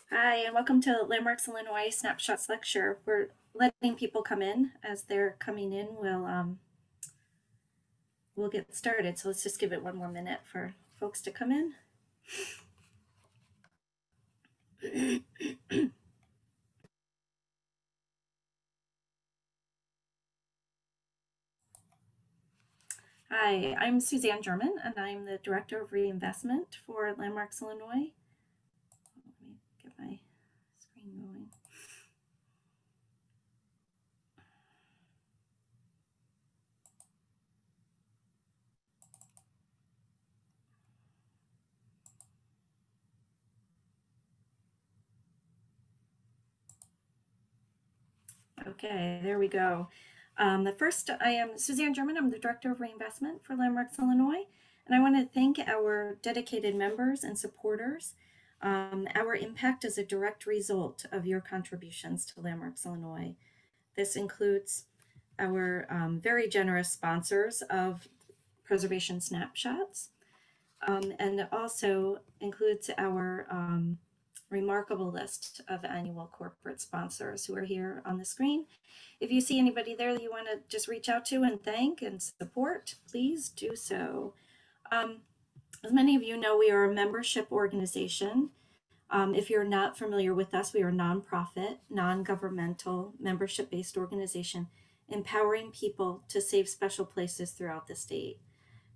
Hi, and welcome to Landmarks Illinois Snapshots lecture. We're letting people come in. As they're coming in, we'll get started. So let's just give it one more minute for folks to come in. Hi, I'm Suzanne Germann, and I'm the Director of Reinvestment for Landmarks Illinois. Let me get my screen going. Okay, there we go. First, I am Suzanne Germann. I'm the Director of Reinvestment for Landmarks Illinois, and I want to thank our dedicated members and supporters. Our impact is a direct result of your contributions to Landmarks Illinois. This includes our very generous sponsors of Preservation Snapshots, and also includes our remarkable list of annual corporate sponsors who are here on the screen. If you see anybody there that you want to just reach out to and thank and support, please do so. As many of you know, we are a membership organization. If you're not familiar with us, we are a nonprofit, non-governmental, membership-based organization empowering people to save special places throughout the state.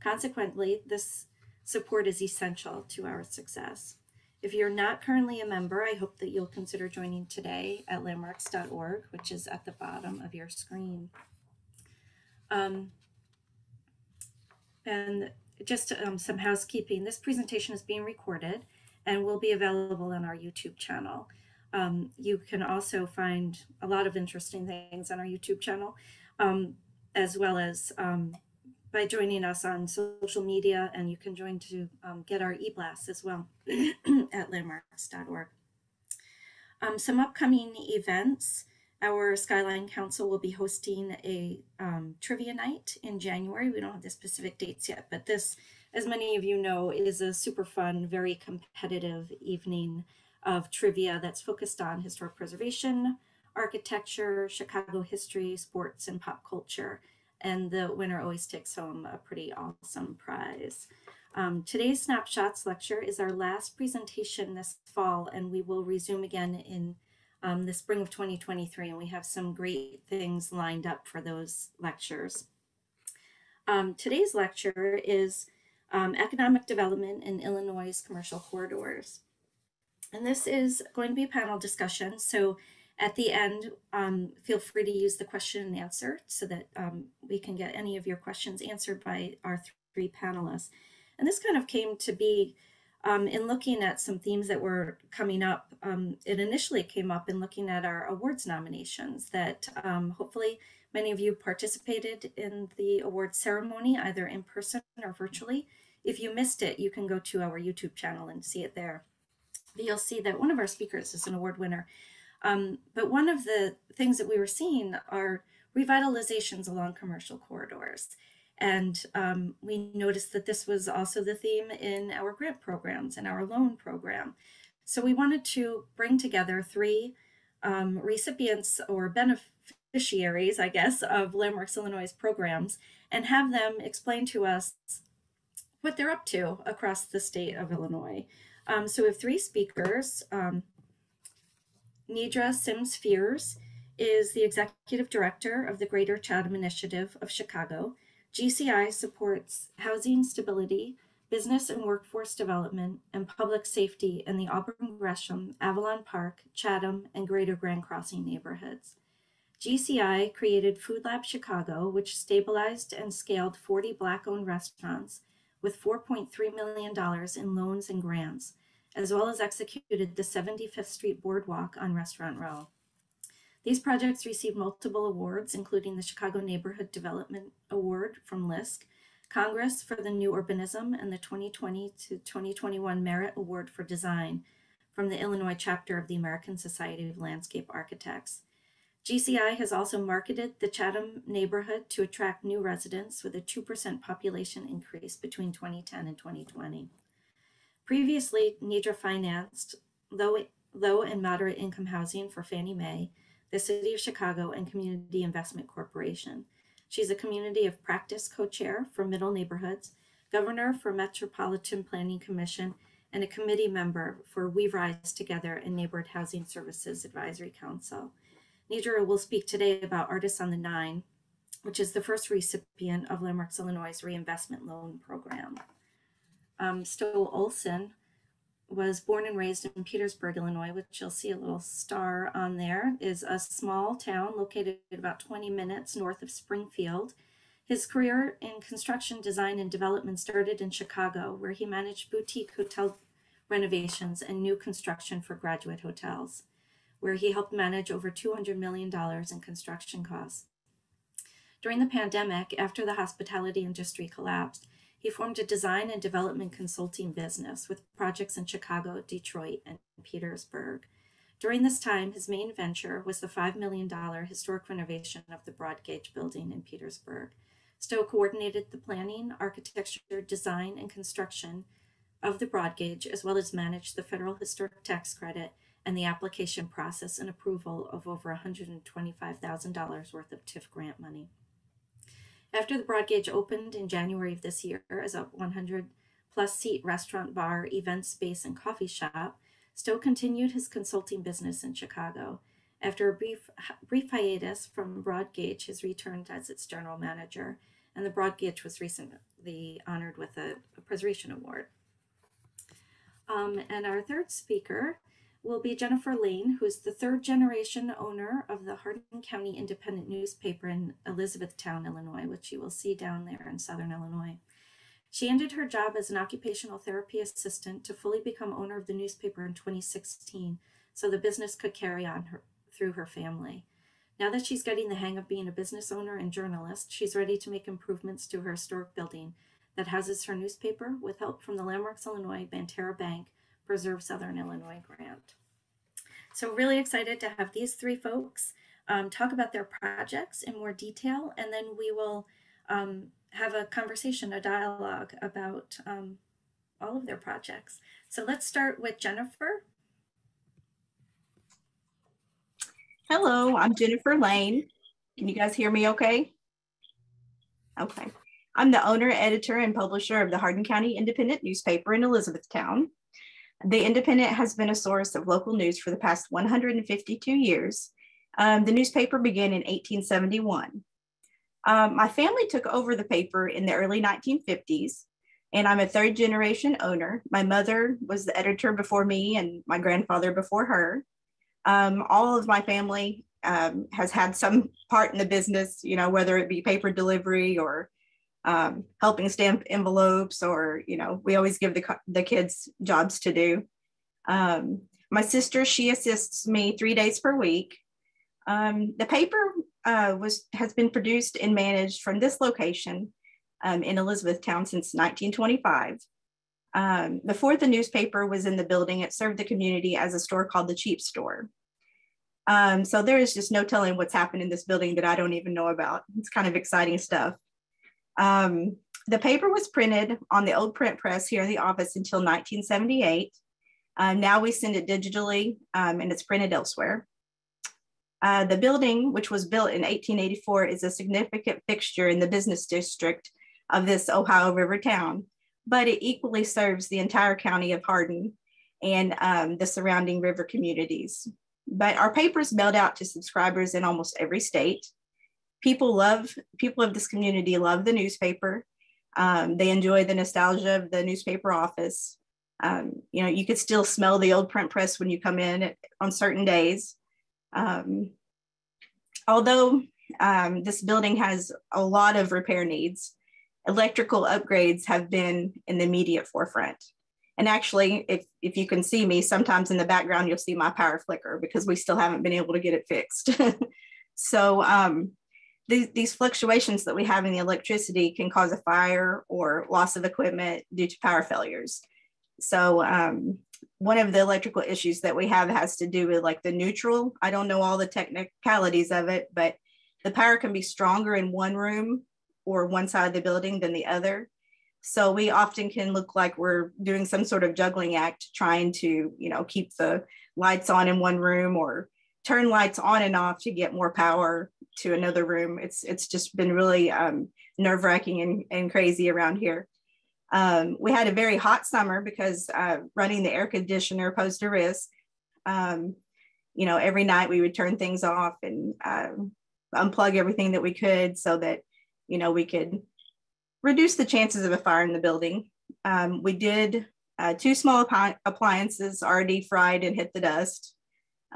Consequently, this support is essential to our success. If you're not currently a member, I hope that you'll consider joining today at landmarks.org, which is at the bottom of your screen. And just some housekeeping. This presentation is being recorded and will be available on our YouTube channel. You can also find a lot of interesting things on our YouTube channel, as well as by joining us on social media, and you can join to get our e-blasts as well at landmarks.org. Some upcoming events. Our Skyline Council will be hosting a trivia night in January. We don't have the specific dates yet, but this, as many of you know, is a super fun, very competitive evening of trivia that's focused on historic preservation, architecture, Chicago history, sports, and pop culture. And the winner always takes home a pretty awesome prize. Today's Snapshots lecture is our last presentation this fall, and we will resume again in the spring of 2023, and we have some great things lined up for those lectures. Today's lecture is Economic Development in Illinois' Commercial Corridors. And this is going to be a panel discussion, so at the end, feel free to use the question and answer so that we can get any of your questions answered by our three panelists. And this kind of came to be in looking at some themes that were coming up. It initially came up in looking at our awards nominations that hopefully many of you participated in the awards ceremony, either in person or virtually. If you missed it, you can go to our YouTube channel and see it there. But you'll see that one of our speakers is an award winner. But one of the things that we were seeing are revitalizations along commercial corridors. And we noticed that this was also the theme in our grant programs and our loan program. So we wanted to bring together three recipients or beneficiaries, I guess, of Landmarks Illinois' programs and have them explain to us what they're up to across the state of Illinois. So we have three speakers. Nedra Sims-Fears is the Executive Director of the Greater Chatham Initiative of Chicago. GCI supports housing stability, business and workforce development, and public safety in the Auburn Gresham, Avalon Park, Chatham, and Greater Grand Crossing neighborhoods. GCI created Food Lab Chicago, which stabilized and scaled 40 Black-owned restaurants with $4.3 million in loans and grants, as well as executed the 75th Street Boardwalk on Restaurant Row. These projects received multiple awards, including the Chicago Neighborhood Development Award from LISC, Congress for the New Urbanism, and the 2020 to 2021 Merit Award for Design from the Illinois chapter of the American Society of Landscape Architects. GCI has also marketed the Chatham neighborhood to attract new residents with a 2% population increase between 2010 and 2020. Previously, Nedra financed low low and moderate income housing for Fannie Mae, the City of Chicago, and Community Investment Corporation. She's a Community of Practice co-chair for Middle Neighborhoods, governor for Metropolitan Planning Commission, and a committee member for We Rise Together and Neighborhood Housing Services Advisory Council. Nedra will speak today about Artists on the Nine, which is the first recipient of Landmarks Illinois' Reinvestment Loan Program. Stowe Olesen was born and raised in Petersburg, Illinois, which you'll see a little star on there, is a small town located about 20 minutes north of Springfield. His career in construction, design, and development started in Chicago, where he managed boutique hotel renovations and new construction for graduate hotels, where he helped manage over $200 million in construction costs. During the pandemic, after the hospitality industry collapsed, he formed a design and development consulting business with projects in Chicago, Detroit, and Petersburg. During this time, his main venture was the $5 million historic renovation of the Broadgauge building in Petersburg. Stowe coordinated the planning, architecture, design, and construction of the Broadgauge, as well as managed the federal historic tax credit and the application process and approval of over $125,000 worth of TIF grant money. After the Broadgauge opened in January of this year as a 100-plus seat restaurant, bar, event space, and coffee shop, Stowe continued his consulting business in Chicago. After a brief hiatus from Broadgauge, he returned as its general manager, and the Broadgauge was recently honored with a Preservation Award. And our third speaker will be Jennifer Lane, who is the third-generation owner of the Hardin County Independent newspaper in Elizabethtown, Illinois, which you will see down there in southern Illinois. She ended her job as an occupational therapy assistant to fully become owner of the newspaper in 2016, so the business could carry on through her family. Now that she's getting the hang of being a business owner and journalist, she's ready to make improvements to her historic building that houses her newspaper with help from the Landmarks Illinois Banterra Bank Preserve Southern Illinois grant. So really excited to have these three folks talk about their projects in more detail, and then we will have a conversation, a dialogue about all of their projects. So let's start with Jennifer. Hello, I'm Jennifer Lane. Can you guys hear me okay? Okay. I'm the owner, editor, and publisher of the Hardin County Independent newspaper in Elizabethtown. The Independent has been a source of local news for the past 152 years. The newspaper began in 1871. My family took over the paper in the early 1950s, and I'm a third generation owner. My mother was the editor before me and my grandfather before her. All of my family has had some part in the business, you know, whether it be paper delivery or helping stamp envelopes, or, you know, we always give the kids jobs to do. My sister, she assists me 3 days per week. The paper has been produced and managed from this location in Elizabethtown since 1925. Before the newspaper was in the building, it served the community as a store called the Cheap Store. So there is just no telling what's happened in this building that I don't even know about. It's kind of exciting stuff. The paper was printed on the old print press here in the office until 1978. Now we send it digitally and it's printed elsewhere. The building, which was built in 1884, is a significant fixture in the business district of this Ohio River town, but it equally serves the entire county of Hardin and the surrounding river communities. But our paper is mailed out to subscribers in almost every state. People of this community love the newspaper. They enjoy the nostalgia of the newspaper office. You know, you could still smell the old print press when you come in on certain days. Although this building has a lot of repair needs, electrical upgrades have been in the immediate forefront. And actually, if you can see me, sometimes in the background, you'll see my power flicker because we still haven't been able to get it fixed. So these fluctuations that we have in the electricity can cause a fire or loss of equipment due to power failures. So one of the electrical issues that we have has to do with like the neutral. I don't know all the technicalities of it, but the power can be stronger in one room or one side of the building than the other. So we often can look like we're doing some sort of juggling act trying to, you know, keep the lights on in one room or turn lights on and off to get more power to another room. It's just been really nerve-wracking and crazy around here. We had a very hot summer because running the air conditioner posed a risk. You know, every night we would turn things off and unplug everything that we could so that, you know, we could reduce the chances of a fire in the building. We did 2 small appliances already fried and hit the dust,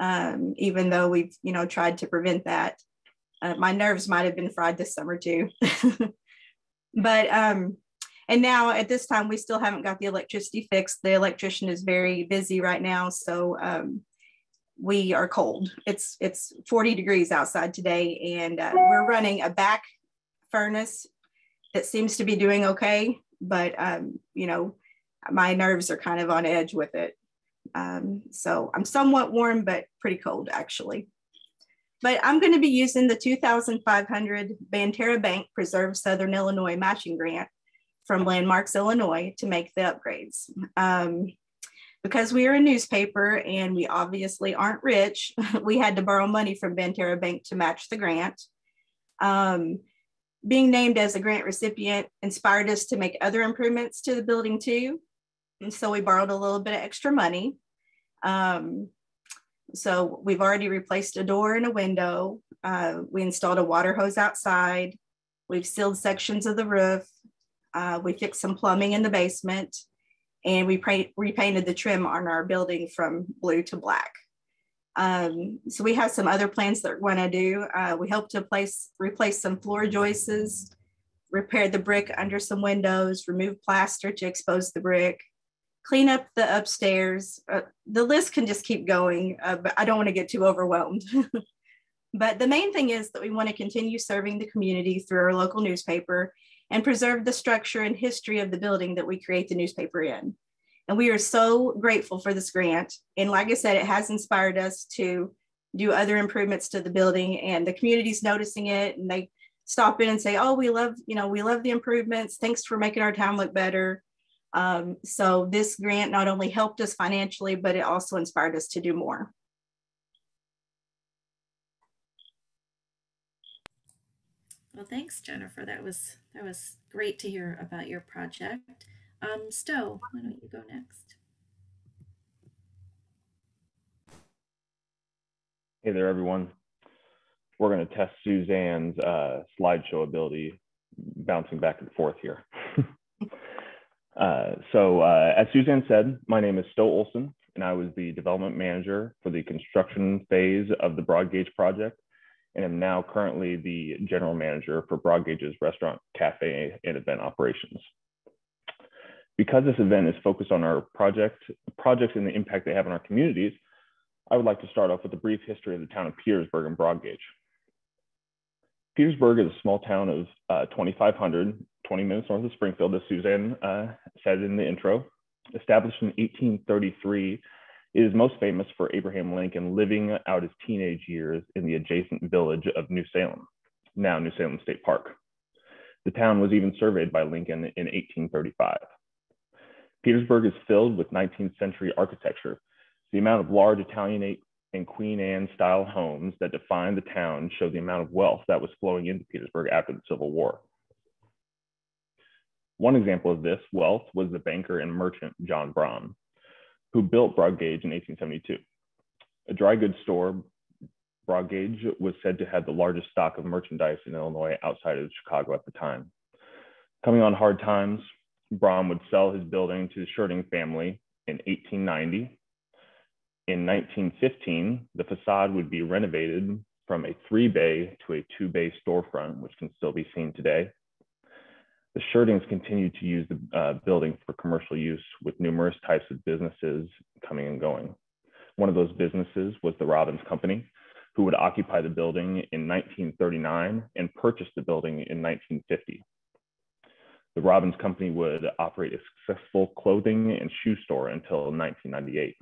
even though we've, you know, tried to prevent that. My nerves might have been fried this summer too. But, and now at this time, we still haven't got the electricity fixed. The electrician is very busy right now. So we are cold. It's 40 degrees outside today, and we're running a back furnace that seems to be doing okay. But, you know, my nerves are kind of on edge with it. So I'm somewhat warm, but pretty cold actually. But I'm going to be using the 2,500 Banterra Bank Preserve Southern Illinois matching grant from Landmarks, Illinois to make the upgrades. Because we are a newspaper and we obviously aren't rich, we had to borrow money from Banterra Bank to match the grant. Being named as a grant recipient inspired us to make other improvements to the building too. And so we borrowed a little bit of extra money. So we've already replaced a door and a window. We installed a water hose outside. We've sealed sections of the roof. We fixed some plumbing in the basement, and we repainted the trim on our building from blue to black. So we have some other plans that we're going to do. We hope to replace some floor joists, repair the brick under some windows, remove plaster to expose the brick, clean up the upstairs. The list can just keep going, but I don't want to get too overwhelmed. But the main thing is that we want to continue serving the community through our local newspaper and preserve the structure and history of the building that we create the newspaper in. And we are so grateful for this grant. And like I said, it has inspired us to do other improvements to the building, and the community's noticing it, and they stop in and say, oh, we love the improvements. Thanks for making our town look better. So this grant not only helped us financially, but it also inspired us to do more. Well, thanks, Jennifer. That was great to hear about your project. Stowe, why don't you go next? Hey there, everyone. We're going to test Suzanne's slideshow ability, bouncing back and forth here. As Suzanne said, my name is Stowe Olesen, and I was the development manager for the construction phase of the Broadgauge project, and am now currently the general manager for Broadgauge's restaurant, cafe, and event operations. Because this event is focused on our projects and the impact they have on our communities, I would like to start off with a brief history of the town of Petersburg and Broadgauge. Petersburg is a small town of 2,500, 20 minutes north of Springfield, as Suzanne said in the intro. Established in 1833, it is most famous for Abraham Lincoln living out his teenage years in the adjacent village of New Salem, now New Salem State Park. The town was even surveyed by Lincoln in 1835. Petersburg is filled with 19th century architecture. The amount of large Italianate and Queen Anne style homes that define the town show the amount of wealth that was flowing into Petersburg after the Civil War. One example of this wealth was the banker and merchant John Brown, who built Broadgauge in 1872. A dry goods store, Broadgauge was said to have the largest stock of merchandise in Illinois outside of Chicago at the time. Coming on hard times, Brown would sell his building to the Shirting family in 1890. In 1915, the facade would be renovated from a 3-bay to a 2-bay storefront, which can still be seen today. The Shirtings continued to use the building for commercial use, with numerous types of businesses coming and going. One of those businesses was the Robbins Company, who would occupy the building in 1939 and purchase the building in 1950. The Robbins Company would operate a successful clothing and shoe store until 1998.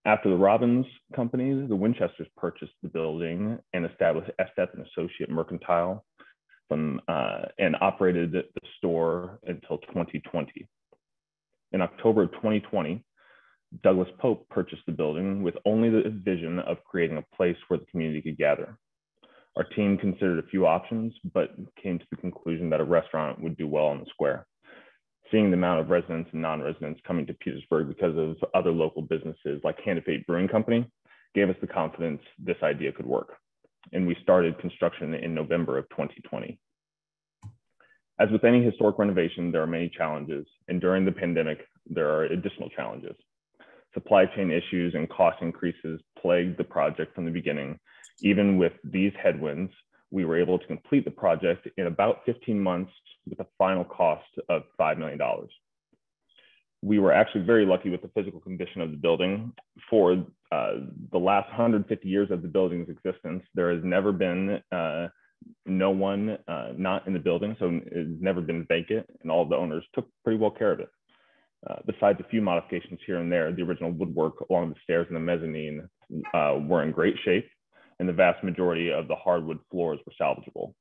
After the Robbins Company, the Winchesters purchased the building and established Estep and Associate Mercantile and operated the store until 2020. In October of 2020, Douglas Pope purchased the building with only the vision of creating a place where the community could gather. Our team considered a few options, but came to the conclusion that a restaurant would do well on the square. Seeing the amount of residents and non-residents coming to Petersburg because of other local businesses like Hand of Fate Brewing Company gave us the confidence this idea could work. And we started construction in November of 2020. As with any historic renovation, there are many challenges, and during the pandemic, there are additional challenges. Supply chain issues and cost increases plagued the project from the beginning. Even with these headwinds, we were able to complete the project in about 15 months with a final cost of $5 million. We were actually very lucky with the physical condition of the building. For the last 150 years of the building's existence, there has never been no one not in the building, so it's never been vacant, and all of the owners took pretty well care of it. Besides a few modifications here and there, the original woodwork along the stairs and the mezzanine were in great shape, and the vast majority of the hardwood floors were salvageable.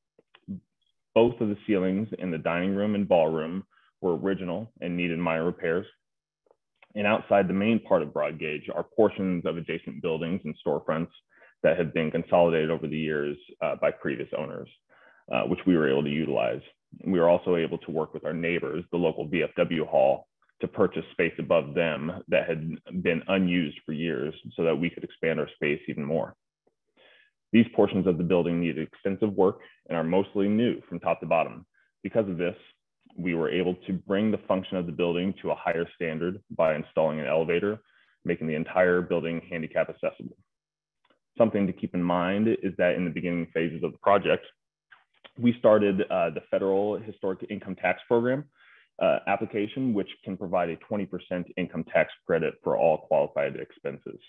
Both of the ceilings in the dining room and ballroom were original and needed minor repairs. And outside the main part of Broadgauge are portions of adjacent buildings and storefronts that have been consolidated over the years by previous owners, which we were able to utilize. We were also able to work with our neighbors, the local VFW hall, to purchase space above them that had been unused for years so that we could expand our space even more. These portions of the building needed extensive work and are mostly new from top to bottom. Because of this, we were able to bring the function of the building to a higher standard by installing an elevator, making the entire building handicap accessible. Something to keep in mind is that in the beginning phases of the project, we started the Federal Historic Income Tax Program application, which can provide a 20% income tax credit for all qualified expenses.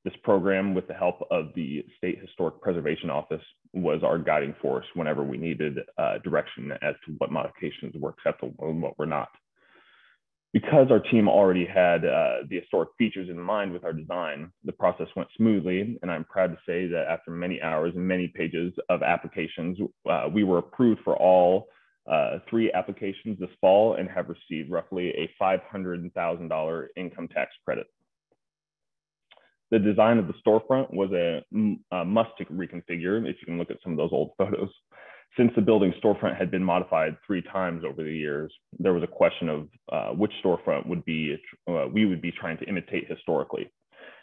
This program, with the help of the State Historic Preservation Office, was our guiding force whenever we needed direction as to what modifications were acceptable and what were not. Because our team already had the historic features in mind with our design, the process went smoothly, and I'm proud to say that after many hours and many pages of applications, we were approved for all 3 applications this fall and have received roughly a $500,000 income tax credit. The design of the storefront was a must reconfigure, if you can look at some of those old photos. Since the building storefront had been modified 3 times over the years, there was a question of which storefront would be we would be trying to imitate historically.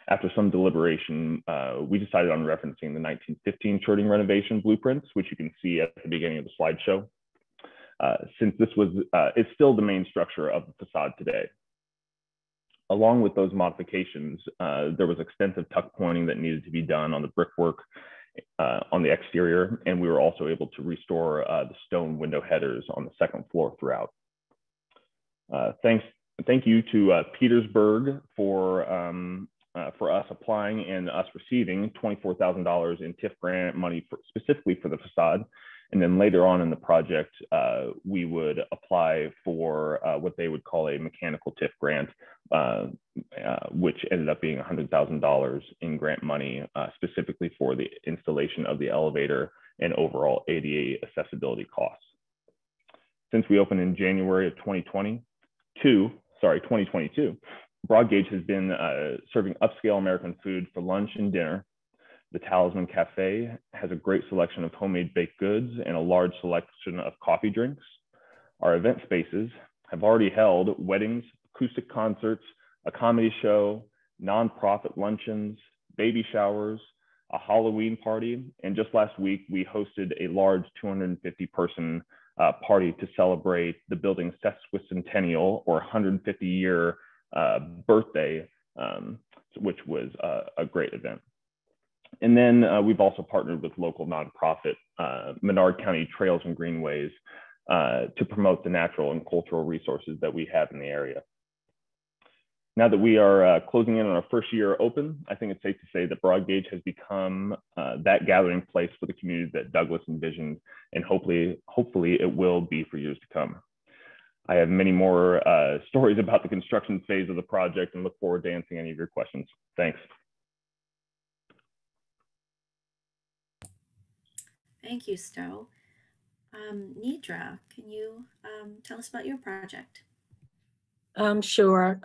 After some deliberation, we decided on referencing the 1915 shirting renovation blueprints, which you can see at the beginning of the slideshow. Since this was, it's still the main structure of the facade today. Along with those modifications, there was extensive tuck pointing that needed to be done on the brickwork on the exterior, and we were also able to restore the stone window headers on the second floor throughout. Thank you to Petersburg for us applying and us receiving $24,000 in TIF grant money specifically for the facade. And then later on in the project, we would apply for what they would call a mechanical TIF grant, which ended up being $100,000 in grant money, specifically for the installation of the elevator and overall ADA accessibility costs. Since we opened in January of 2022, Broadgauge has been serving upscale American food for lunch and dinner. The Talisman Cafe has a great selection of homemade baked goods and a large selection of coffee drinks. Our event spaces have already held weddings, acoustic concerts, a comedy show, nonprofit luncheons, baby showers, a Halloween party, and just last week we hosted a large 250-person party to celebrate the building's sesquicentennial or 150-year birthday, which was a great event. And then we've also partnered with local nonprofit Menard County Trails and Greenways to promote the natural and cultural resources that we have in the area. Now that we are closing in on our first year open, I think it's safe to say that Broadgauge has become that gathering place for the community that Douglas envisioned, and hopefully it will be for years to come. I have many more stories about the construction phase of the project and look forward to answering any of your questions. Thanks. Thank you, Stowe. Nedra, can you tell us about your project? Sure.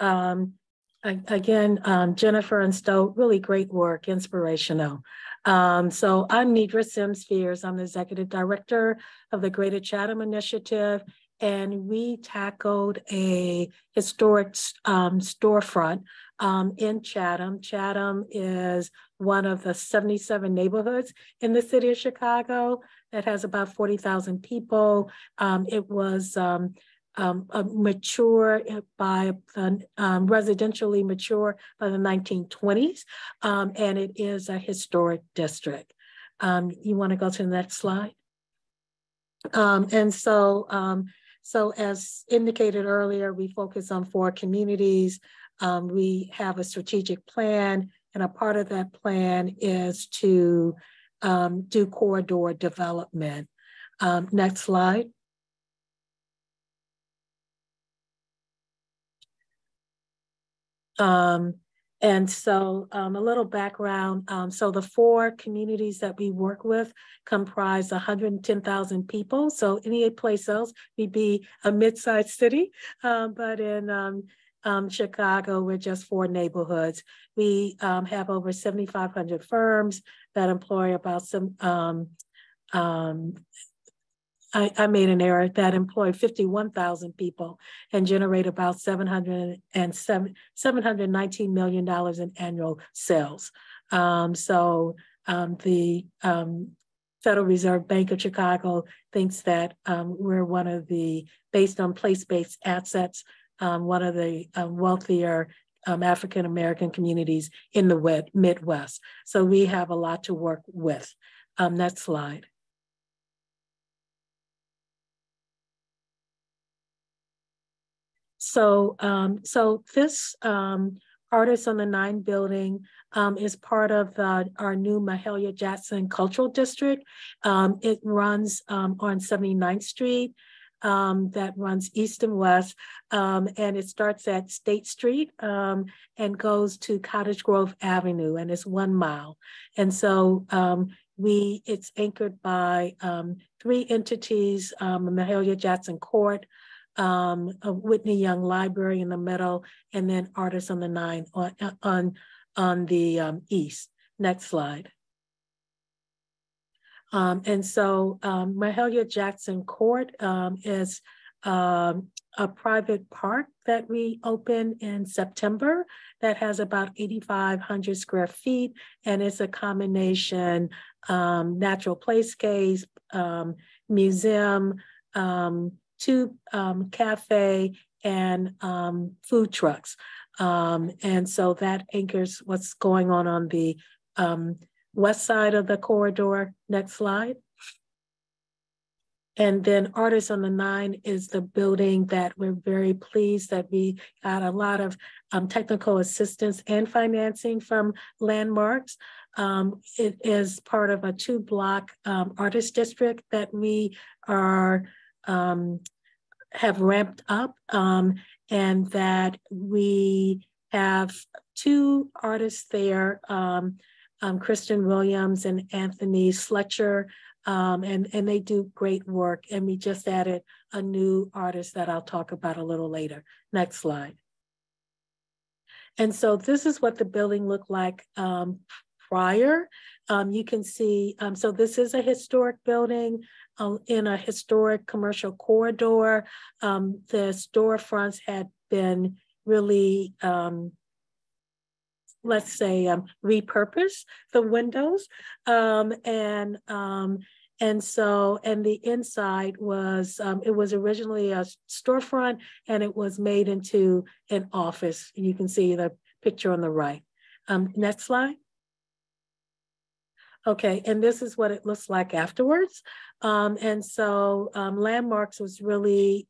Again, Jennifer and Stowe, really great work, inspirational. So I'm Nedra Sims-Fears. I'm the Executive Director of the Greater Chatham Initiative, and we tackled a historic storefront in Chatham. Chatham is one of the 77 neighborhoods in the city of Chicago that has about 40,000 people. It was mature by residentially mature by the 1920s, and it is a historic district. You want to go to the next slide? So as indicated earlier, we focus on 4 communities. We have a strategic plan, and a part of that plan is to do corridor development. Next slide. And so a little background. So the 4 communities that we work with comprise 110,000 people. So any place else, we'd be a mid-sized city, but in Chicago, we're just 4 neighborhoods. We have over 7,500 firms that employ about I made an error, that employ 51,000 people and generate about $719 million in annual sales. The Federal Reserve Bank of Chicago thinks that we're one of the, based on place-based assets, one of the wealthier African-American communities in the Midwest. So we have a lot to work with. Next slide. So this Artists on the Nine building is part of our new Mahalia Jackson Cultural District. It runs on 79th Street, that runs east and west, and it starts at State Street and goes to Cottage Grove Avenue, and it's 1 mile. And so it's anchored by 3 entities, Mahalia Jackson Court, a Whitney Young Library in the middle, and then Artists on the Nine on the east. Next slide. And so Mahalia Jackson Court is a private park that we opened in September that has about 8,500 square feet, and it's a combination natural playscapes, museum, 2 cafe, and food trucks. And so that anchors what's going on the west side of the corridor. Next slide. And then Artists on the Nine is the building that we're very pleased that we got a lot of technical assistance and financing from Landmarks. It is part of a 2-block artist district that we are have ramped up, and that we have 2 artists there, Kristen Williams and Anthony Sletcher, and they do great work. And we just added a new artist that I'll talk about a little later. Next slide. And so this is what the building looked like prior. You can see, so this is a historic building in a historic commercial corridor. The storefronts had been really, let's say, repurposed, the windows. And the inside was, it was originally a storefront, and it was made into an office. You can see the picture on the right. Next slide. Okay, and this is what it looks like afterwards. And so Landmarks was really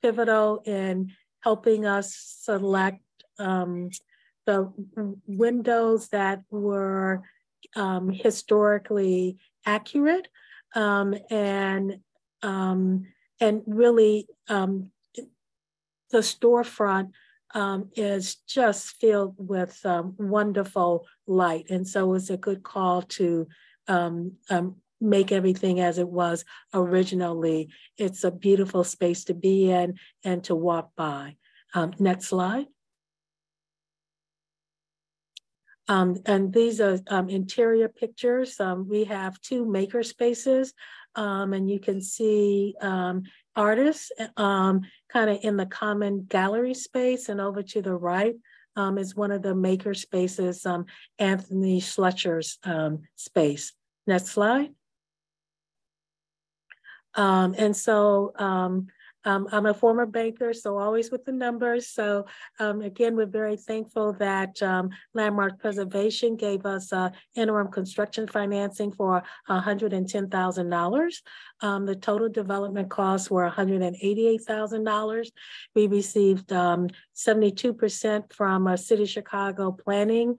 pivotal in helping us select the windows that were historically accurate, and really the storefront is just filled with wonderful light. And so it's a good call to make everything as it was originally. It's a beautiful space to be in and to walk by. Next slide. And these are interior pictures. We have 2 maker spaces, and you can see artists kind of in the common gallery space, and over to the right is one of the maker spaces, Anthony Schletcher's space. Next slide. And so I'm a former banker, so always with the numbers. So again, we're very thankful that Landmark Preservation gave us interim construction financing for $110,000. The total development costs were $188,000. We received 72% from a City of Chicago planning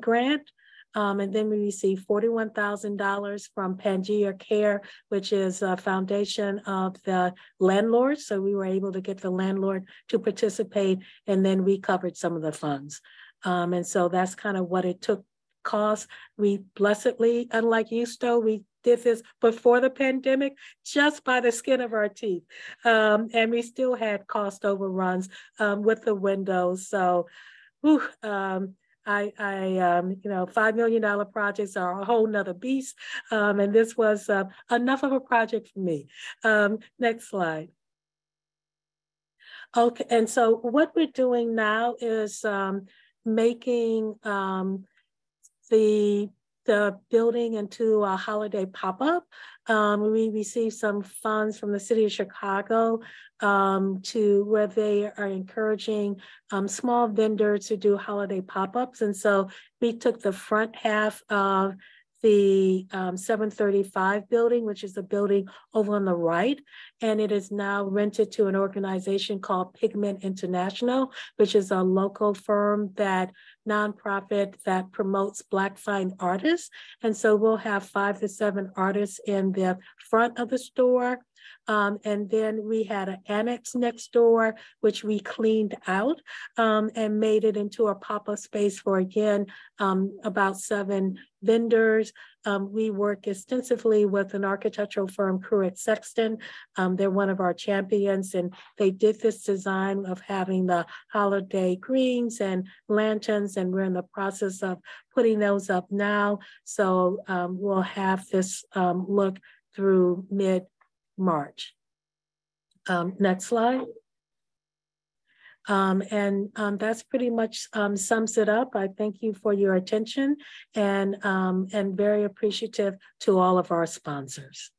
grant. And then we received $41,000 from Pangea Care, which is a foundation of the landlord. So we were able to get the landlord to participate, and then we covered some of the funds. And so that's kind of what it took cost. We blessedly, unlike you, Stowe, we did this before the pandemic, just by the skin of our teeth. And we still had cost overruns with the windows. So, whew, you know, $5 million projects are a whole nother beast. And this was enough of a project for me. Next slide. Okay, and so what we're doing now is making the building into a holiday pop-up. We received some funds from the City of Chicago to where they are encouraging small vendors to do holiday pop-ups. And so we took the front half of the 735 building, which is the building over on the right, and it is now rented to an organization called Pigment International, which is a local firm nonprofit that promotes Black fine artists. And so we'll have 5 to 7 artists in the front of the store. And then we had an annex next door, which we cleaned out and made it into a pop-up space for, again, about 7 vendors. We work extensively with an architectural firm, Pruitt Sexton. They're one of our champions, and they did this design of having the holiday greens and lanterns, and we're in the process of putting those up now. So we'll have this look through mid-March. Next slide. And that's pretty much sums it up. I thank you for your attention, and very appreciative to all of our sponsors.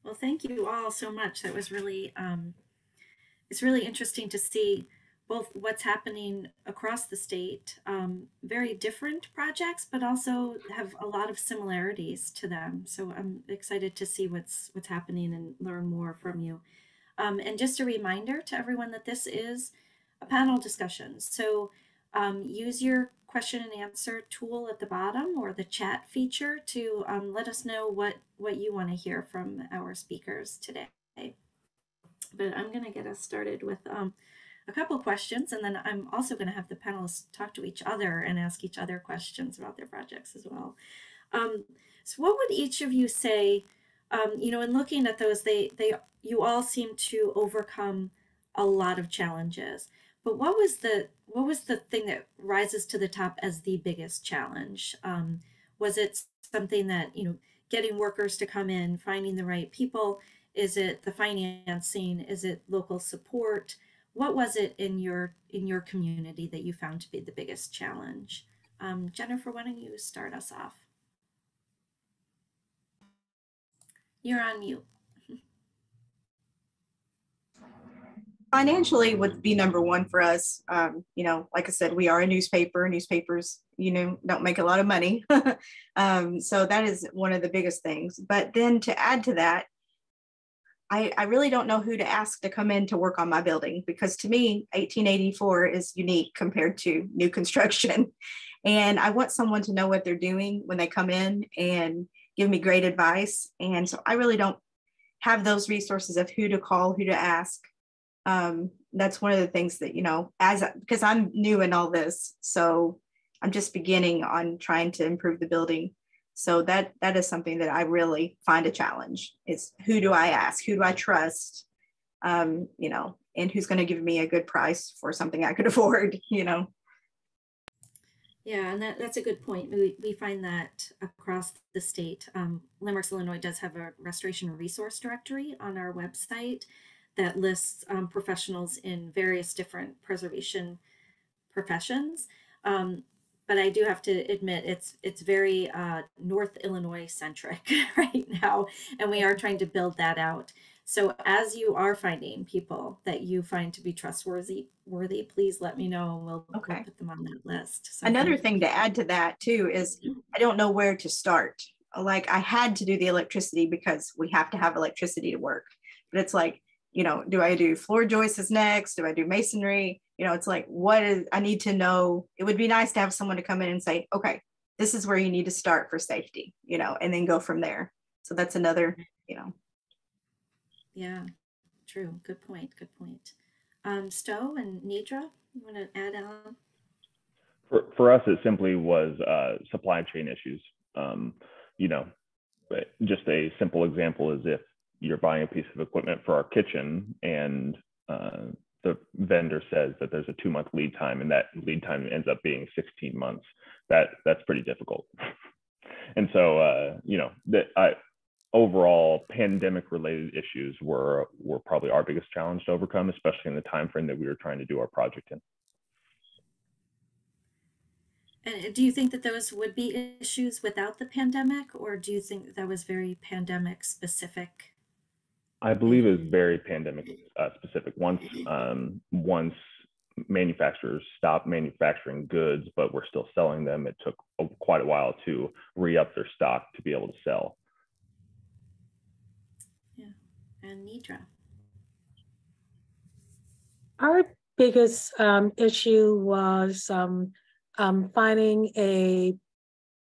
Well, thank you all so much. That was really, it's really interesting to see both what's happening across the state, very different projects, but also have a lot of similarities to them. So I'm excited to see what's happening and learn more from you. And just a reminder to everyone that this is a panel discussion. So use your question and answer tool at the bottom or the chat feature to let us know what you want to hear from our speakers today. But I'm going to get us started with a couple questions, and then I'm also going to have the panelists talk to each other and ask each other questions about their projects as well. So what would each of you say, you know, in looking at those, you all seem to overcome a lot of challenges, but what was the thing that rises to the top as the biggest challenge? Was it something that, you know, getting workers to come in, finding the right people? Is it the financing? Is it local support? What was it in your community that you found to be the biggest challenge? Jennifer, why don't you start us off? You're on mute. Financially would be number one for us. You know, like I said, we are a newspaper. Newspapers, you know, don't make a lot of money. So that is one of the biggest things. But then to add to that, I really don't know who to ask to come in to work on my building, because to me, 1884 is unique compared to new construction. And I want someone to know what they're doing when they come in and give me great advice. And so I really don't have those resources of who to call, who to ask. That's one of the things that, you know, because I'm new in all this, so I'm just beginning on trying to improve the building. So that is something that I really find a challenge, is who do I ask? Who do I trust? You know, and who's going to give me a good price for something I could afford, you know? Yeah, and that's a good point. We find that across the state. Landmarks Illinois does have a restoration resource directory on our website that lists professionals in various different preservation professions. But I do have to admit it's very North Illinois centric right now, and we are trying to build that out. So as you are finding people that you find to be trustworthy, please let me know, and we'll put them on that list. So another thing to add to that too is I don't know where to start. Like, I had to do the electricity because we have to have electricity to work, but it's like, you know, do I do floor joists next? Do I do masonry? You know, it's like, I need to know. It would be nice to have someone to come in and say, okay, this is where you need to start for safety, you know, and then go from there. So that's another, you know. Yeah, true. Good point. Good point. Stowe and Nedra, you want to add on? For us, it simply was supply chain issues. You know, just a simple example is if you're buying a piece of equipment for our kitchen and the vendor says that there's a 2-month lead time, and that lead time ends up being 16 months, that's pretty difficult. And so, you know, overall pandemic related issues were probably our biggest challenge to overcome, especially in the time frame that we were trying to do our project in. And do you think that those would be issues without the pandemic, or do you think that was very pandemic specific? I believe it was very pandemic specific. Once manufacturers stopped manufacturing goods, but we're still selling them, it took quite a while to re-up their stock to be able to sell. Yeah, and Nedra. Our biggest issue was finding a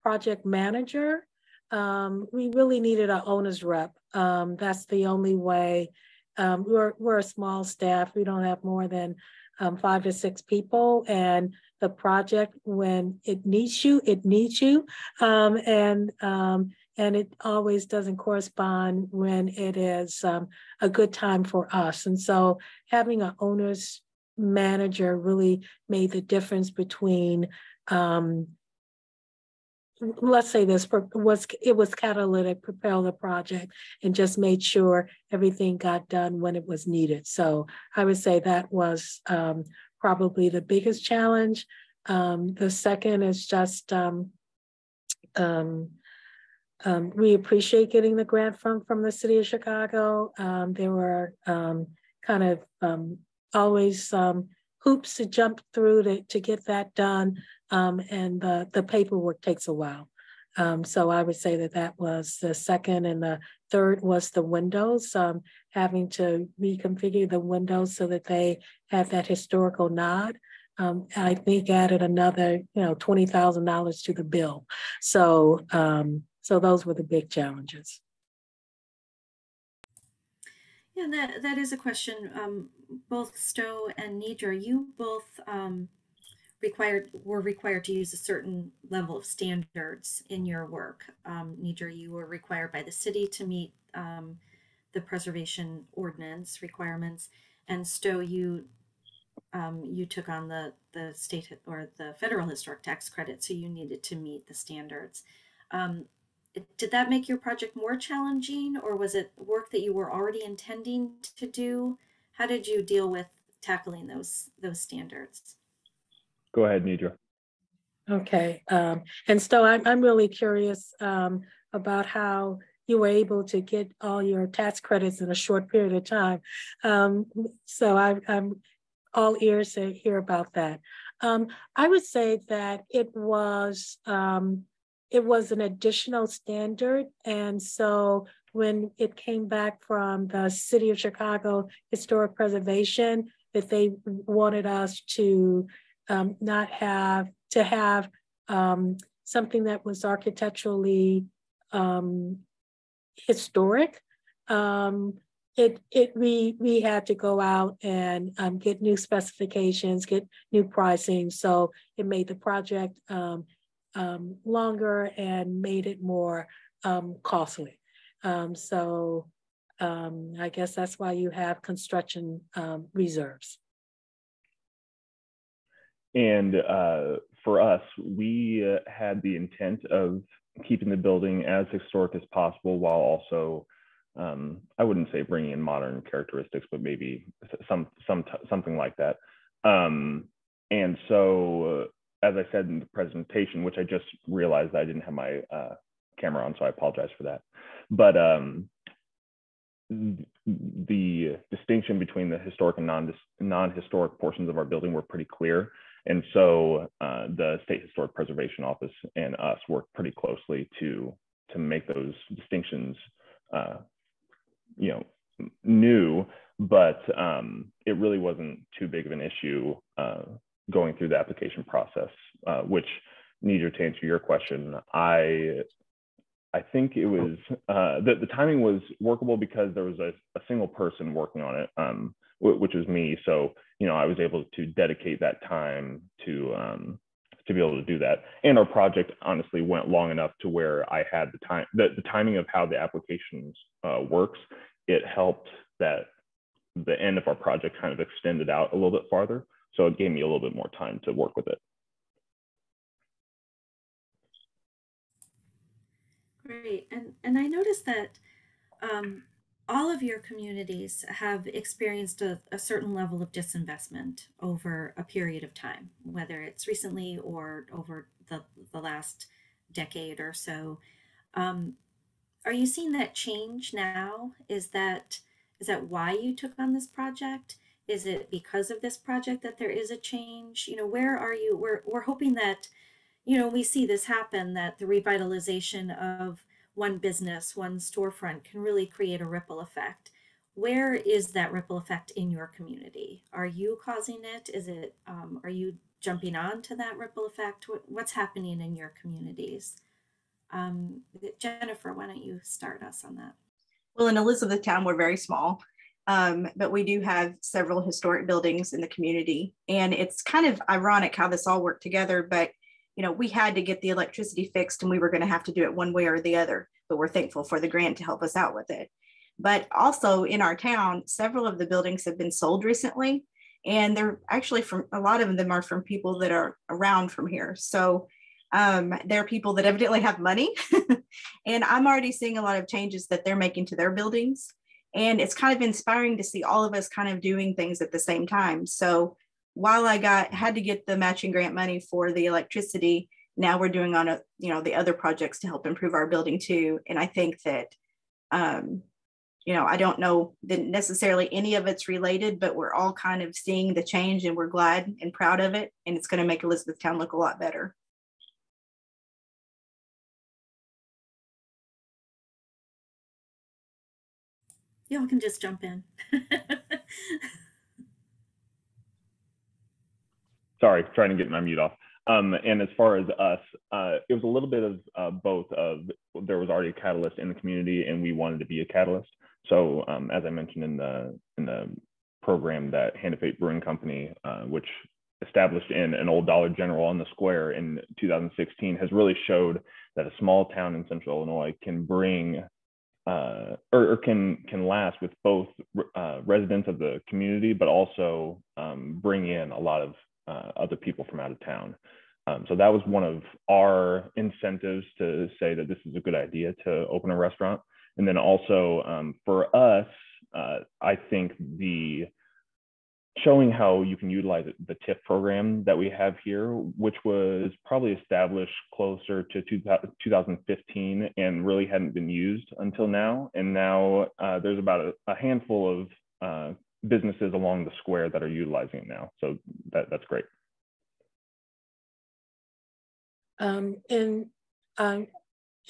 project manager. We really needed an owner's rep. That's the only way. We're a small staff. We don't have more than 5 to 6 people, and the project, when it needs you, it needs you, and it always doesn't correspond when it is a good time for us. And so having an owner's manager really made the difference between, let's say this, it was catalytic, propel the project, and just made sure everything got done when it was needed. So I would say that was probably the biggest challenge. The second is just, we appreciate getting the grant from the city of Chicago. There were kind of always hoops to jump through to get that done, and the paperwork takes a while. So I would say that was the second, and the third was the windows, having to reconfigure the windows so that they have that historical nod. I think added another, $20,000 to the bill. So those were the big challenges. Yeah, that is a question. Both Stowe and Nedra, you both were required to use a certain level of standards in your work. Nedra, you were required by the city to meet the preservation ordinance requirements, and Stowe, you took on the state or the federal historic tax credit, so you needed to meet the standards. Did that make your project more challenging, or was it work that you were already intending to do? How did you deal with tackling those standards? Go ahead, Nedra. Okay, and Stowe, I'm really curious about how you were able to get all your tax credits in a short period of time. So I'm all ears to hear about that. I would say that it was an additional standard, and so when it came back from the City of Chicago Historic Preservation, that they wanted us to not have to have something that was architecturally historic. We had to go out and get new specifications, get new pricing. So it made the project longer and made it more costly. I guess that's why you have construction reserves. And for us, we had the intent of keeping the building as historic as possible while also, I wouldn't say bringing in modern characteristics, but maybe something like that. And so, as I said in the presentation, which I just realized I didn't have my camera on, so I apologize for that. But the distinction between the historic and non-historic portions of our building were pretty clear. And so the State Historic Preservation Office and us worked pretty closely to make those distinctions, new, but it really wasn't too big of an issue going through the application process, which, Nedra, to answer your question, I think it was, the timing was workable because there was a single person working on it, which was me. So, I was able to dedicate that time to be able to do that. And our project honestly went long enough to where I had the time, the timing of how the applications works, it helped that the end of our project kind of extended out a little bit farther. So it gave me a little bit more time to work with it. Great. And I noticed that all of your communities have experienced a certain level of disinvestment over a period of time, whether it's recently or over the last decade or so. Are you seeing that change now? Is that why you took on this project? Is it because of this project that there is a change? Where are you? We're hoping that, we see this happen, that the revitalization of one business, one storefront can really create a ripple effect. Where is that ripple effect in your community? Are you causing it? Is it, are you jumping on to that ripple effect? What's happening in your communities? Jennifer, why don't you start us on that? Well, in Elizabethtown, we're very small, but we do have several historic buildings in the community. And it's kind of ironic how this all worked together, but we had to get the electricity fixed and we were going to have to do it one way or the other, but we're thankful for the grant to help us out with it. But also in our town, several of the buildings have been sold recently, and they're actually a lot of them are from people that are around from here. So there are people that evidently have money and I'm already seeing a lot of changes that they're making to their buildings. And it's kind of inspiring to see all of us kind of doing things at the same time. So while I had to get the matching grant money for the electricity, now we're doing on the other projects to help improve our building too. And I think that, I don't know that necessarily any of it's related, but we're all kind of seeing the change and we're glad and proud of it. And it's going to make Elizabethtown look a lot better. Y'all can just jump in. Sorry, trying to get my mute off. And as far as us, it was a little bit of both. There was already a catalyst in the community, and we wanted to be a catalyst. So, as I mentioned in the program, that Hand of Fate Brewing Company, which established in an old Dollar General on the square in 2016, has really showed that a small town in Central Illinois can bring or can last with both residents of the community, but also bring in a lot of other people from out of town. So that was one of our incentives to say that this is a good idea to open a restaurant. And then also for us, I think showing how you can utilize the TIF program that we have here, which was probably established closer to 2015 and really hadn't been used until now. And now there's about a handful of businesses along the square that are utilizing it now. So that's great.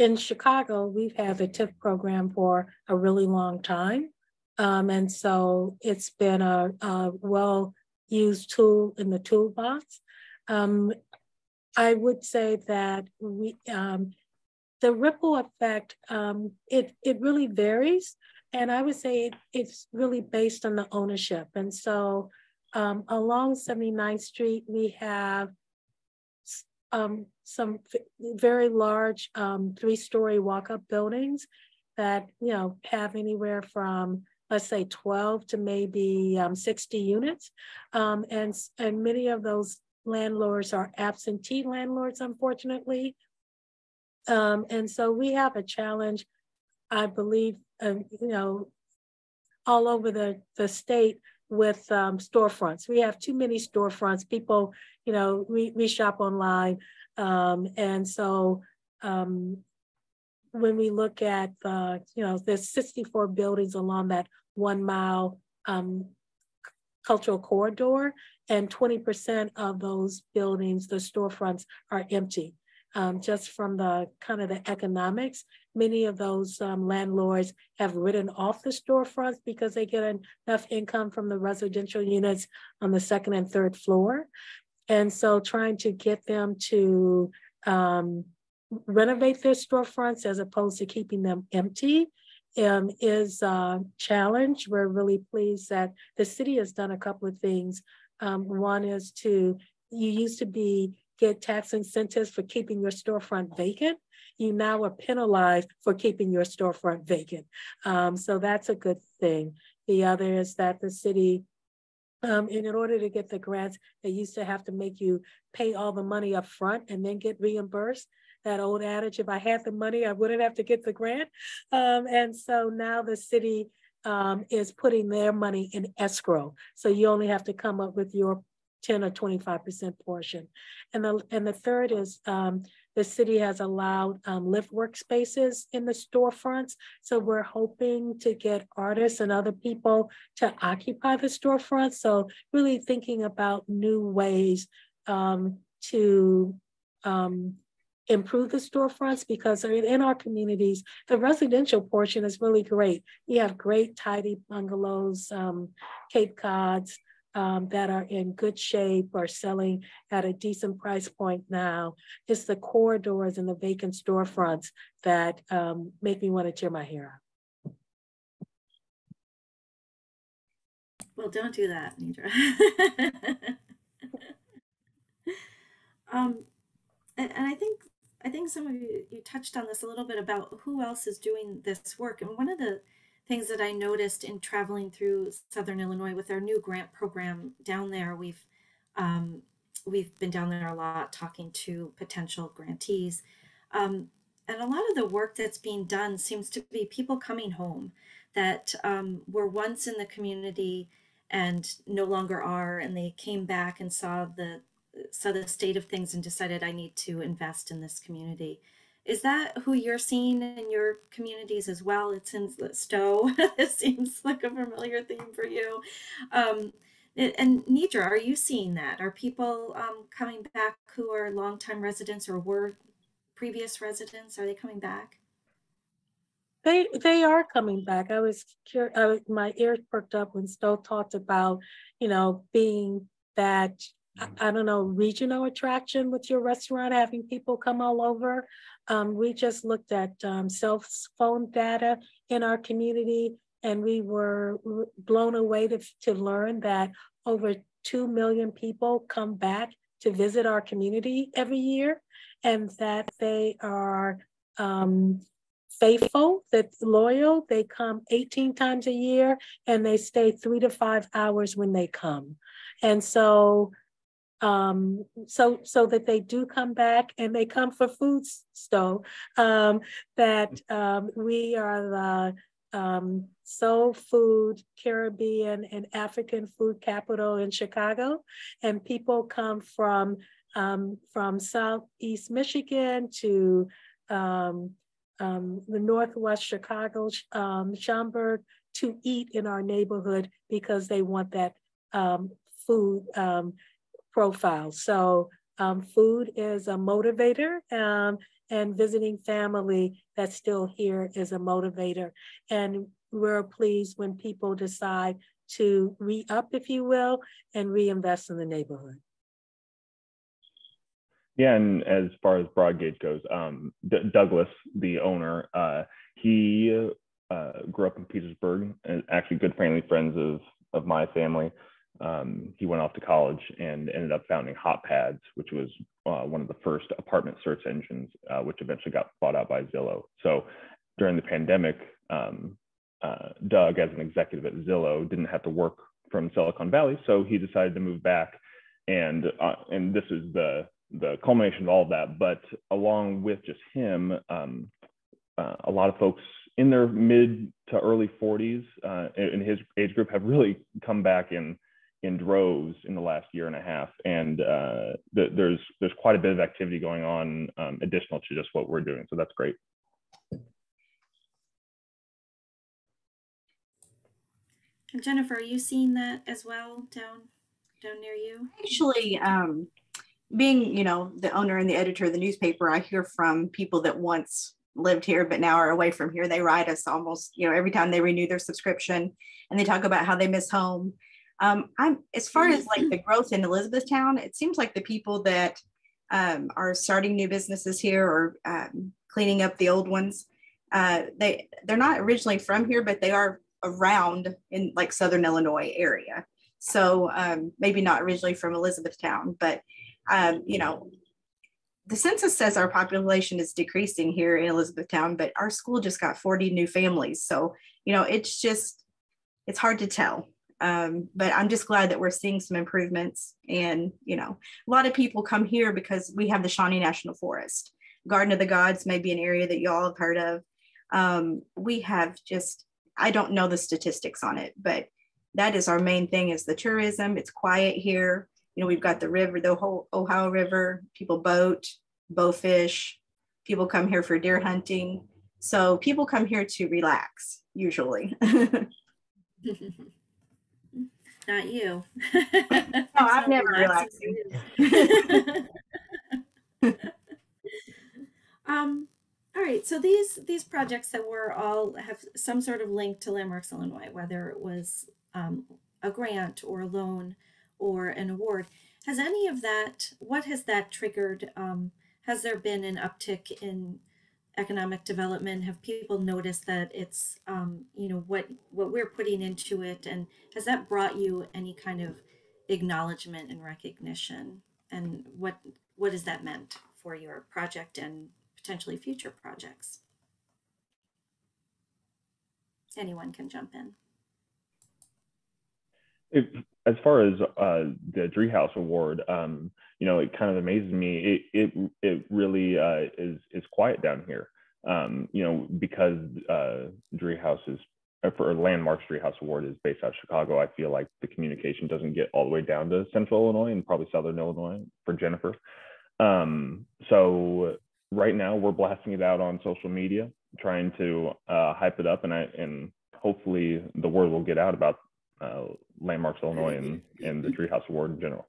In Chicago, we've had the TIF program for a really long time. And so it's been a well-used tool in the toolbox. I would say that the ripple effect, it really varies. And I would say it's really based on the ownership. And so along 79th Street, we have some very large 3-story walk-up buildings that, you know, have anywhere from, let's say, 12 to maybe 60 units. And many of those landlords are absentee landlords, unfortunately. And so we have a challenge, I believe, you know, all over the state with storefronts. We have too many storefronts. People, you know, we shop online. And so when we look at, you know, there's 64 buildings along that 1 mile cultural corridor, and 20% of those buildings, the storefronts, are empty. Just from the kind of the economics, many of those landlords have written off the storefronts because they get enough income from the residential units on the 2nd and 3rd floor. And so trying to get them to renovate their storefronts as opposed to keeping them empty is a challenge. We're really pleased that the city has done a couple of things. One is you used to get tax incentives for keeping your storefront vacant. You now are penalized for keeping your storefront vacant. So that's a good thing. The other is that the city, in order to get the grants, they used to have to make you pay all the money up front and then get reimbursed. That old adage, if I had the money, I wouldn't have to get the grant. And so now the city is putting their money in escrow. So you only have to come up with your 10 or 25% portion. And the third is the city has allowed lift workspaces in the storefronts. So we're hoping to get artists and other people to occupy the storefronts. So really thinking about new ways to improve the storefronts, because in our communities, the residential portion is really great. We have great tidy bungalows, Cape Cods, that are in good shape or selling at a decent price point now. It's the corridors and the vacant storefronts that make me want to tear my hair out. Well, don't do that, Nedra. And I think some of you touched on this a little bit about who else is doing this work. And one of the things that I noticed in traveling through Southern Illinois with our new grant program down there, we've been down there a lot talking to potential grantees. And a lot of the work that's being done seems to be people coming home that were once in the community and no longer are, and they came back and saw the state of things and decided, I need to invest in this community. Is that who you're seeing in your communities as well? It's in Stowe. It seems like a familiar theme for you. And Nedra, are you seeing that? Are people coming back who are longtime residents or were previous residents? Are they coming back? They are coming back. I was curious. My ears perked up when Stowe talked about, you know, being that, I don't know, regional attraction with your restaurant, having people come all over. We just looked at cell phone data in our community, and we were blown away to learn that over 2 million people come back to visit our community every year, and that they are faithful, that's loyal. They come 18 times a year, and they stay 3 to 5 hours when they come. And so that they do come back, and they come for food, Stowe, that we are the soul food, Caribbean and African food capital in Chicago. And people come from Southeast Michigan to the Northwest Chicago, Schaumburg, to eat in our neighborhood because they want that food profile. So food is a motivator, and visiting family that's still here is a motivator. And we're pleased when people decide to re-up, if you will, and reinvest in the neighborhood. Yeah, and as far as Broadgauge goes, Douglas, the owner, he grew up in Petersburg, and actually good family friends of my family. he went off to college and ended up founding Hot Pads, which was one of the first apartment search engines, which eventually got bought out by Zillow. So during the pandemic, Doug, as an executive at Zillow, didn't have to work from Silicon Valley, so he decided to move back. And this is the culmination of all of that. But along with just him, a lot of folks in their mid to early 40s in his age group have really come back in droves in the last year and a half. And there's quite a bit of activity going on additional to just what we're doing. So that's great. And Jennifer, are you seeing that as well down near you? Actually, being, the owner and the editor of the newspaper, I hear from people that once lived here but now are away from here. They write us almost, every time they renew their subscription, and they talk about how they miss home. As far as like the growth in Elizabethtown, it seems like the people that are starting new businesses here or cleaning up the old ones, they're not originally from here, but they are around in like Southern Illinois area. So maybe not originally from Elizabethtown, but the census says our population is decreasing here in Elizabethtown, but our school just got 40 new families. So, it's hard to tell. But I'm just glad that we're seeing some improvements. And, a lot of people come here because we have the Shawnee National Forest. Garden of the Gods may be an area that you all have heard of. We have I don't know the statistics on it, but that is our main thing, is the tourism. It's quiet here. We've got the river, the whole Ohio River, people boat, bowfish, people come here for deer hunting. So people come here to relax, usually. Not you. No, I'm never relaxing. All right, so these projects that were all have some sort of link to Landmarks Illinois, whether it was a grant or a loan or an award. Has any of that, what has that triggered? Has there been an uptick in economic development? Have people noticed that it's, what we're putting into it? And has that brought you any kind of acknowledgement and recognition? And what has that meant for your project and potentially future projects? Anyone can jump in. As far as the Driehaus Award, it kind of amazes me. It really is quiet down here, because Driehaus is, for Landmarks Driehaus Award is based out of Chicago. I feel like the communication doesn't get all the way down to Central Illinois and probably Southern Illinois for Jennifer. So right now we're blasting it out on social media, trying to hype it up, and hopefully the word will get out about Landmarks Illinois and the Driehaus Award in general.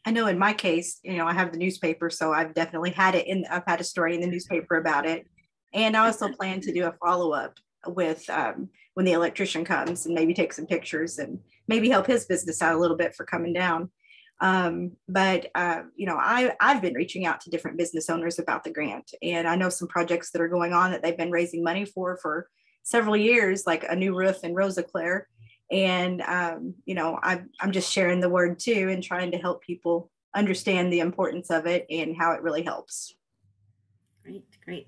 I know in my case, I have the newspaper, so I've definitely had it I've had a story in the newspaper about it. And I also plan to do a follow-up with when the electrician comes and maybe take some pictures and maybe help his business out a little bit for coming down. But I've been reaching out to different business owners about the grant, and I know some projects that are going on that they've been raising money for several years, like a new roof in Rosaclare. And, I'm just sharing the word too, and trying to help people understand the importance of it and how it really helps. Great.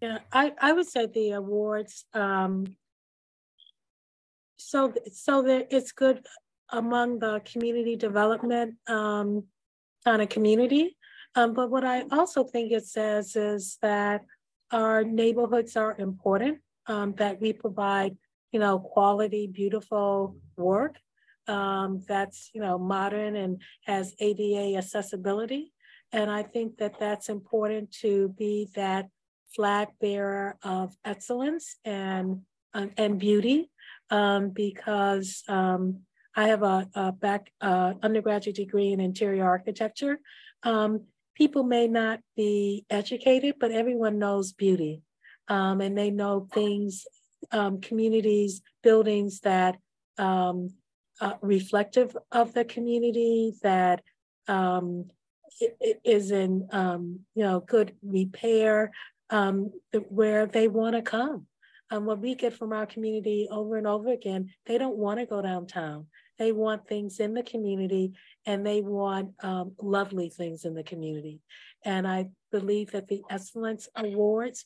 Yeah, I would say the awards, so that it's good among the community development kind of community. But what I also think it says is that our neighborhoods are important, that we provide, quality, beautiful work that's, modern and has ADA accessibility. And I think that that's important to be that flag bearer of excellence and beauty, because I have a undergraduate degree in interior architecture. People may not be educated, but everyone knows beauty, and they know things, communities, buildings that reflective of the community, that is in good repair, where they want to come. What we get from our community over and over again, they don't want to go downtown. They want things in the community, and they want lovely things in the community. And I believe that the Excellence Awards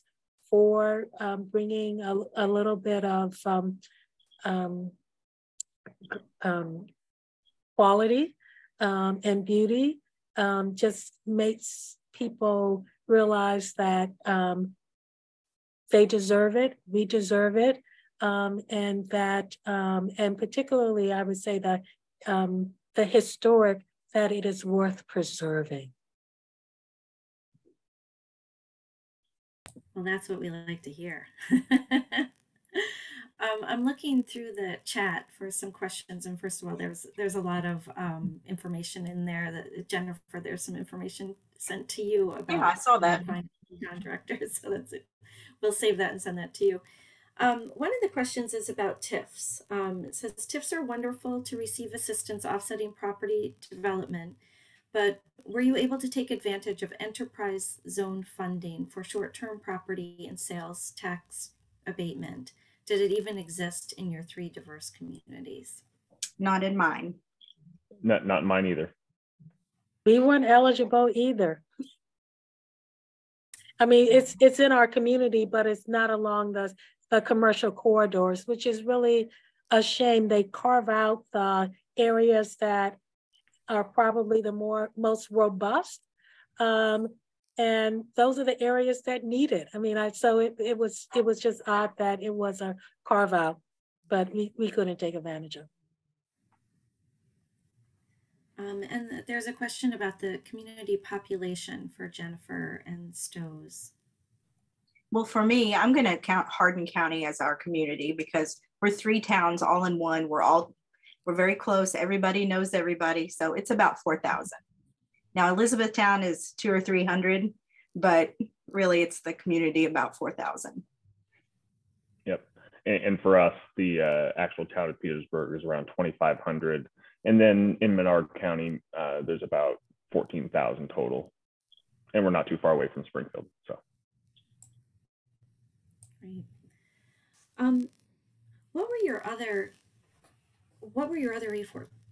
for bringing a little bit of quality and beauty just makes people realize that they deserve it, we deserve it, and that, and particularly I would say that the historic, that it is worth preserving. Well, that's what we like to hear. I'm looking through the chat for some questions, and first of all, there's a lot of information in there that Jennifer. There's some information sent to you about. Yeah, I saw that. Directors, so that's it. We'll save that and send that to you. One of the questions is about TIFs. It says TIFs are wonderful to receive assistance offsetting property development, but were you able to take advantage of enterprise zone funding for short-term property and sales tax abatement? Did it even exist in your 3 diverse communities? Not in mine. Not in mine either. We weren't eligible either. I mean, it's in our community, but it's not along the commercial corridors, which is really a shame. They carve out the areas that are probably the most robust. And those are the areas that need it. I mean, so it was just odd that it was a carve out, but we couldn't take advantage of. And there's a question about the community population for Jennifer and Stowe's. Well, for me, I'm going to count Hardin County as our community because we're 3 towns all in one. We're very close. Everybody knows everybody. So it's about 4,000. Now, Elizabethtown is 200 or 300, but really it's the community about 4,000. Yep. And for us, the actual town of Petersburg is around 2,500. And then in Menard County, there's about 14,000 total. And we're not too far away from Springfield. So. Great. What were your other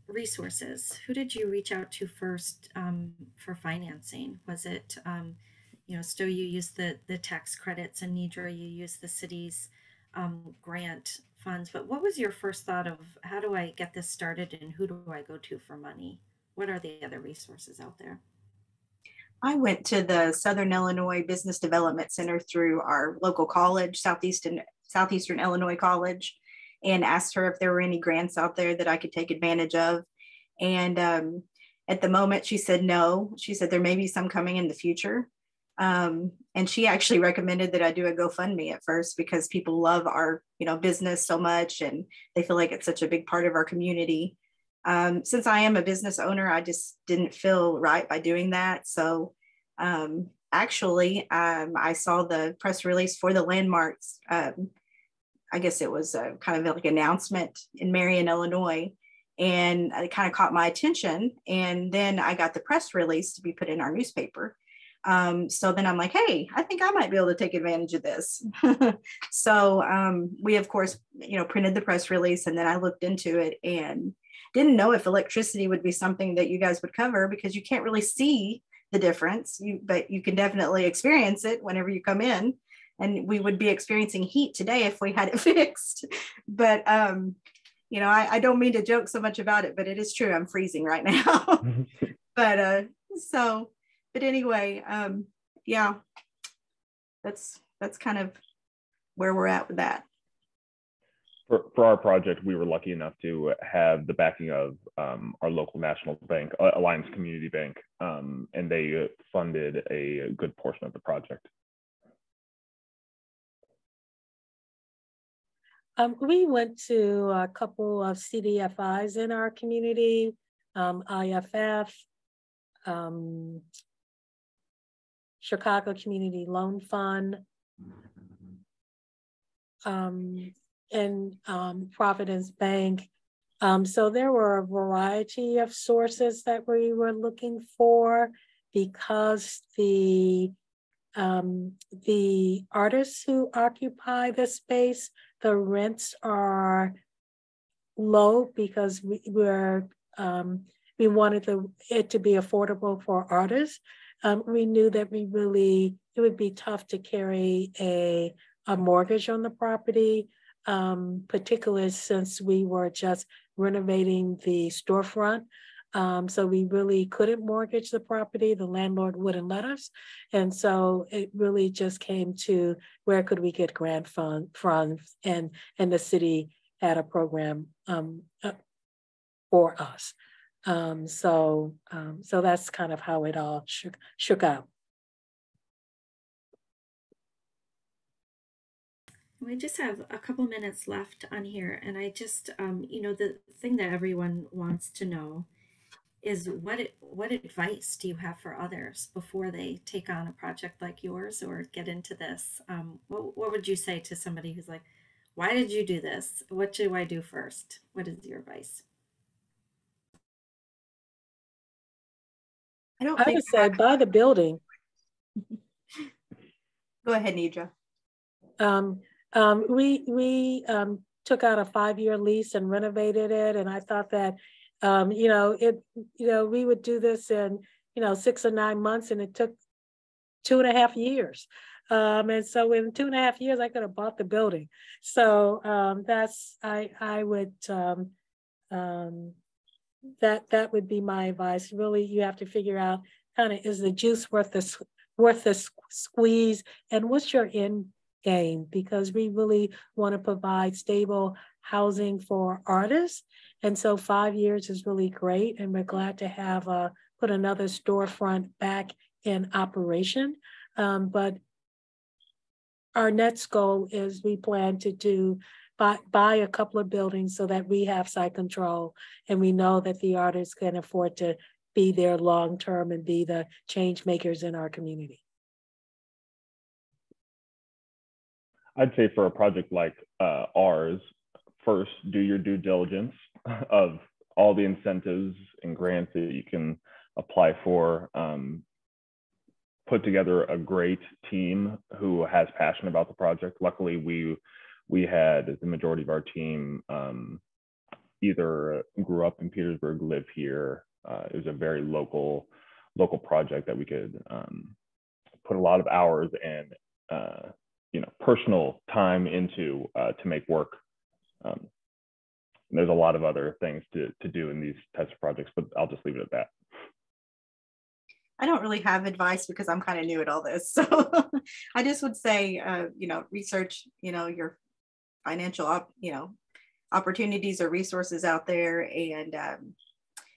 resources? Who did you reach out to first for financing? Was it, Stowe, you used the tax credits, and Nedra, you used the city's grant funds, but what was your first thought of how do I get this started and who do I go to for money? What are the other resources out there? I went to the Southern Illinois Business Development Center through our local college, Southeastern Illinois College, and asked her if there were any grants out there that I could take advantage of. And at the moment, she said no. She said there may be some coming in the future. And she actually recommended that I do a GoFundMe at first because people love our, business so much, and they feel like it's such a big part of our community. Since I am a business owner, I just didn't feel right by doing that. So actually, I saw the press release for the landmarks. I guess it was a kind of like an announcement in Marion, Illinois, and it kind of caught my attention. And then I got the press release to be put in our newspaper. So then I'm like, hey, I think I might be able to take advantage of this. So we, of course, printed the press release, and then I looked into it and didn't know if electricity would be something that you guys would cover because you can't really see the difference, but you can definitely experience it whenever you come in. And we would be experiencing heat today if we had it fixed. But, I don't mean to joke so much about it, but it is true. I'm freezing right now. But anyway, yeah, that's kind of where we're at with that. For our project, we were lucky enough to have the backing of our local national bank, Alliance Community Bank, and they funded a good portion of the project. We went to a couple of CDFIs in our community, IFF, Chicago Community Loan Fund, and Providence Bank. So there were a variety of sources that we were looking for because the the artists who occupy the space, the rents are low because we wanted it to be affordable for artists. We knew that it would be tough to carry a mortgage on the property, particularly since we were just renovating the storefront. So we really couldn't mortgage the property. The landlord wouldn't let us. And so it really just came to where could we get grant funds, and the city had a program for us. So that's kind of how it all shook out. We just have a couple minutes left on here, and I just, the thing that everyone wants to know is what advice do you have for others before they take on a project like yours or get into this? What would you say to somebody who's like, why did you do this? What do I do first? What is your advice? I would say buy the building. Go ahead, Nedra. We took out a 5-year lease and renovated it, and I thought that we would do this in 6 or 9 months, and it took 2.5 years. And so in 2.5 years, I could have bought the building. So I would that would be my advice. Really, you have to figure out kind of, is the juice worth the squeeze, and what's your end game? Because we really want to provide stable housing for artists. And so 5 years is really great. And we're glad to have put another storefront back in operation. But our next goal is we plan to buy a couple of buildings so that we have site control, and we know that the artists can afford to be there long-term and be the change makers in our community. I'd say for a project like ours, first, do your due diligence of all the incentives and grants that you can apply for. Put together a great team who has passion about the project. Luckily, we had the majority of our team either grew up in Petersburg, live here. It was a very local project that we could put a lot of hours and personal time into to make work. There's a lot of other things to do in these types of projects, but I'll just leave it at that. I don't really have advice because I'm kind of new at all this. So I just would say, research, your financial, opportunities or resources out there. And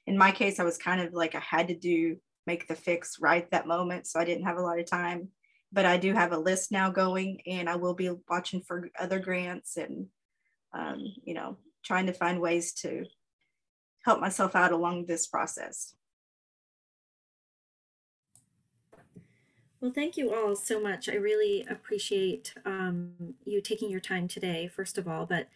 in my case, I was kind of like, I had to make the fix right that moment. So I didn't have a lot of time, but I do have a list now going, and I will be watching for other grants and, trying to find ways to help myself out along this process. Well, thank you all so much. I really appreciate you taking your time today, first of all, but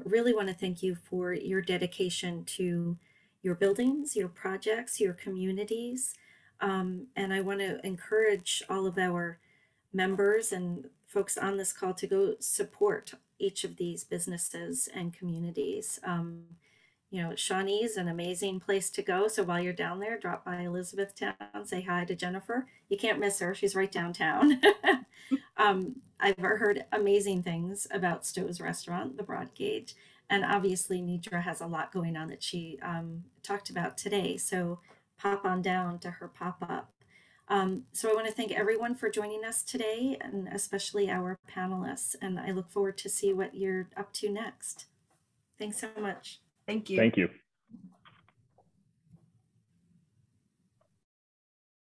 really want to thank you for your dedication to your buildings, your projects, your communities. And I want to encourage all of our members and folks on this call to go support each of these businesses and communities. Shawnee is an amazing place to go. So while you're down there, drop by Elizabethtown, say hi to Jennifer. You can't miss her. She's right downtown. I've heard amazing things about Stowe's restaurant, the Broadgauge. And obviously Nedra has a lot going on that she talked about today. So pop on down to her pop-up. So I want to thank everyone for joining us today, and especially our panelists. And I look forward to see what you're up to next. Thanks so much. Thank you. Thank you.